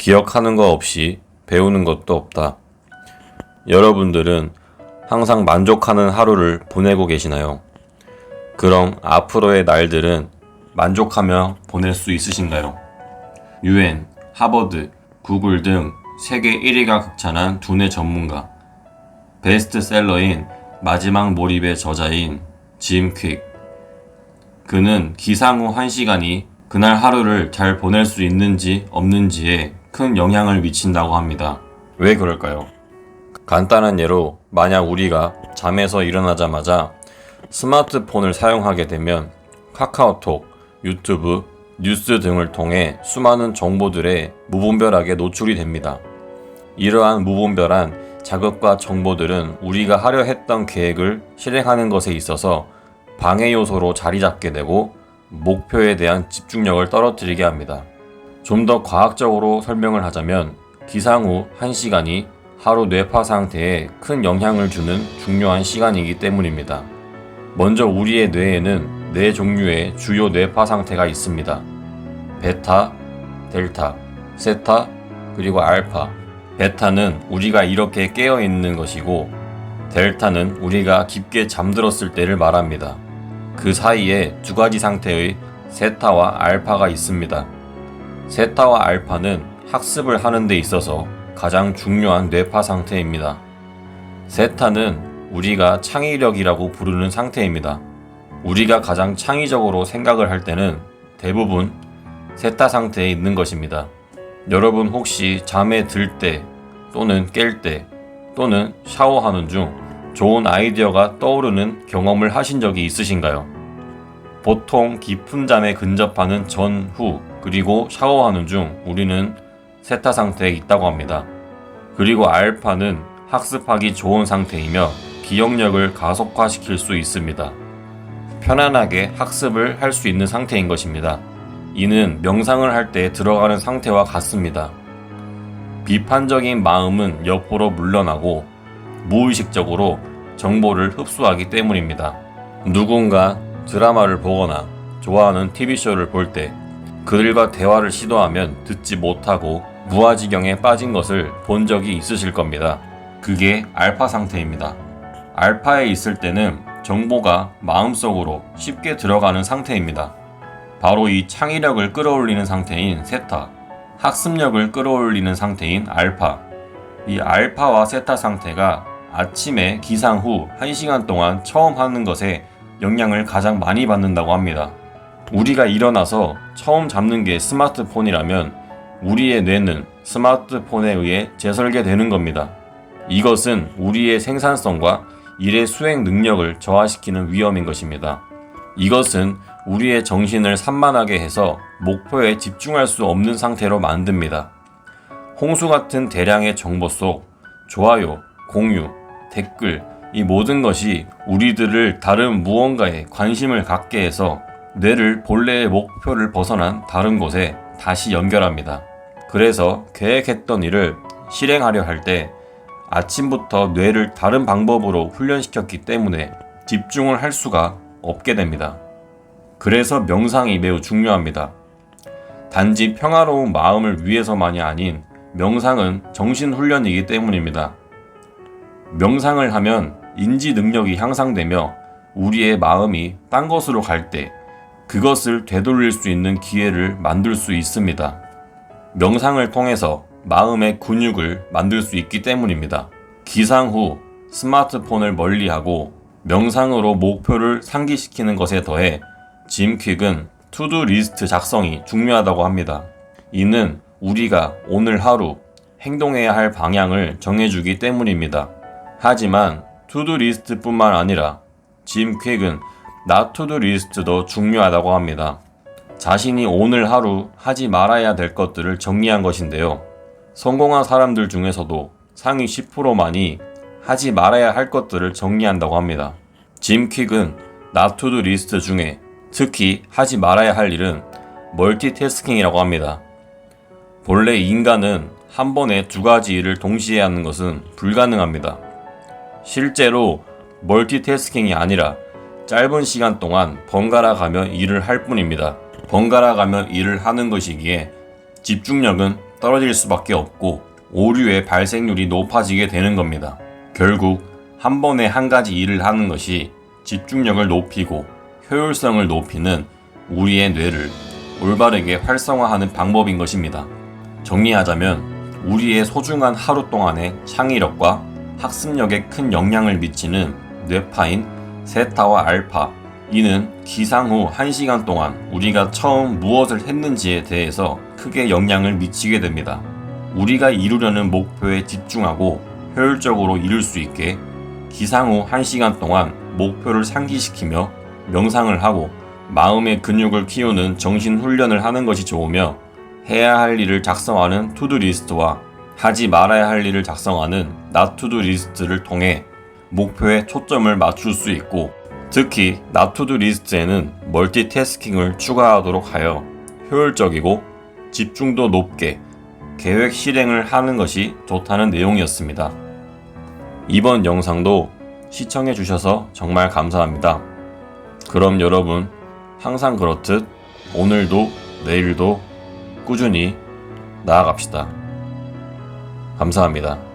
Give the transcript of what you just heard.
기억하는 거 없이 배우는 것도 없다. 여러분들은 항상 만족하는 하루를 보내고 계시나요? 그럼 앞으로의 날들은 만족하며 보낼 수 있으신가요? UN, 하버드, 구글 등 세계 1위가 극찬한 두뇌 전문가, 베스트셀러인 마지막 몰입의 저자인 짐 퀵. 그는 기상 후 1시간이 그날 하루를 잘 보낼 수 있는지 없는지에 큰 영향을 미친다고 합니다. 왜 그럴까요? 간단한 예로 만약 우리가 잠에서 일어나자마자 스마트폰을 사용하게 되면 카카오톡, 유튜브, 뉴스 등을 통해 수많은 정보들에 무분별하게 노출이 됩니다. 이러한 무분별한 자극과 정보들은 우리가 하려 했던 계획을 실행하는 것에 있어서 방해 요소로 자리 잡게 되고 목표에 대한 집중력을 떨어뜨리게 합니다. 좀 더 과학적으로 설명을 하자면 기상 후 1시간이 하루 뇌파 상태에 큰 영향을 주는 중요한 시간이기 때문입니다. 먼저 우리의 뇌에는 4종류의 주요 뇌파 상태가 있습니다. 베타, 델타, 세타, 그리고 알파. 베타는 우리가 이렇게 깨어 있는 것이고, 델타는 우리가 깊게 잠들었을 때를 말합니다. 그 사이에 2가지 상태의 세타와 알파가 있습니다. 세타와 알파는 학습을 하는 데 있어서 가장 중요한 뇌파 상태입니다. 세타는 우리가 창의력이라고 부르는 상태입니다. 우리가 가장 창의적으로 생각을 할 때는 대부분 세타 상태에 있는 것입니다. 여러분 혹시 잠에 들 때 또는 깰 때 또는 샤워하는 중 좋은 아이디어가 떠오르는 경험을 하신 적이 있으신가요? 보통 깊은 잠에 근접하는 전후 그리고 샤워하는 중 우리는 세타 상태에 있다고 합니다. 그리고 알파는 학습하기 좋은 상태이며 기억력을 가속화시킬 수 있습니다. 편안하게 학습을 할 수 있는 상태인 것입니다. 이는 명상을 할 때 들어가는 상태와 같습니다. 비판적인 마음은 옆으로 물러나고 무의식적으로 정보를 흡수하기 때문입니다. 누군가 드라마를 보거나 좋아하는 TV쇼를 볼 때 그들과 대화를 시도하면 듣지 못하고 무아지경에 빠진 것을 본 적이 있으실 겁니다. 그게 알파 상태입니다. 알파에 있을 때는 정보가 마음속으로 쉽게 들어가는 상태입니다. 바로 이 창의력을 끌어올리는 상태인 세타, 학습력을 끌어올리는 상태인 알파. 이 알파와 세타 상태가 아침에 기상 후 1시간 동안 처음 하는 것에 영향을 가장 많이 받는다고 합니다. 우리가 일어나서 처음 잡는 게 스마트폰이라면 우리의 뇌는 스마트폰에 의해 재설계되는 겁니다. 이것은 우리의 생산성과 일의 수행 능력을 저하시키는 위험인 것입니다. 이것은 우리의 정신을 산만하게 해서 목표에 집중할 수 없는 상태로 만듭니다. 홍수 같은 대량의 정보 속 좋아요, 공유, 댓글, 이 모든 것이 우리들을 다른 무언가에 관심을 갖게 해서 뇌를 본래의 목표를 벗어난 다른 곳에 다시 연결합니다. 그래서 계획했던 일을 실행하려 할 때 아침부터 뇌를 다른 방법으로 훈련시켰기 때문에 집중을 할 수가 없게 됩니다. 그래서 명상이 매우 중요합니다. 단지 평화로운 마음을 위해서만이 아닌 명상은 정신훈련이기 때문입니다. 명상을 하면 인지 능력이 향상되며 우리의 마음이 딴 곳으로 갈 때 그것을 되돌릴 수 있는 기회를 만들 수 있습니다. 명상을 통해서 마음의 근육을 만들 수 있기 때문입니다. 기상 후 스마트폰을 멀리하고 명상으로 목표를 상기시키는 것에 더해 짐 퀵은 투두 리스트 작성이 중요하다고 합니다. 이는 우리가 오늘 하루 행동해야 할 방향을 정해주기 때문입니다. 하지만 투두 리스트뿐만 아니라 짐 퀵은 not to do 리스트도 중요하다고 합니다. 자신이 오늘 하루 하지 말아야 될 것들을 정리한 것인데요. 성공한 사람들 중에서도 상위 10%만이 하지 말아야 할 것들을 정리한다고 합니다. 짐 퀵은 not to do 리스트 중에 특히 하지 말아야 할 일은 멀티태스킹이라고 합니다. 본래 인간은 한 번에 2가지 일을 동시에 하는 것은 불가능합니다. 실제로 멀티태스킹이 아니라 짧은 시간 동안 번갈아 가며 일을 할 뿐입니다. 번갈아 가며 일을 하는 것이기에 집중력은 떨어질 수밖에 없고 오류의 발생률이 높아지게 되는 겁니다. 결국 한 번에 한 가지 일을 하는 것이 집중력을 높이고 효율성을 높이는 우리의 뇌를 올바르게 활성화하는 방법인 것입니다. 정리하자면 우리의 소중한 하루 동안의 창의력과 학습력에 큰 영향을 미치는 뇌파인 세타와 알파, 이는 기상 후 1시간 동안 우리가 처음 무엇을 했는지에 대해서 크게 영향을 미치게 됩니다. 우리가 이루려는 목표에 집중하고 효율적으로 이룰 수 있게 기상 후 1시간 동안 목표를 상기시키며 명상을 하고 마음의 근육을 키우는 정신 훈련을 하는 것이 좋으며, 해야 할 일을 작성하는 투두 리스트와 하지 말아야 할 일을 작성하는 not to do 리스트를 통해 목표에 초점을 맞출 수 있고, 특히 not to do 리스트에는 멀티태스킹을 추가하도록 하여 효율적이고 집중도 높게 계획 실행을 하는 것이 좋다는 내용이었습니다. 이번 영상도 시청해 주셔서 정말 감사합니다. 그럼 여러분, 항상 그렇듯 오늘도 내일도 꾸준히 나아갑시다. 감사합니다.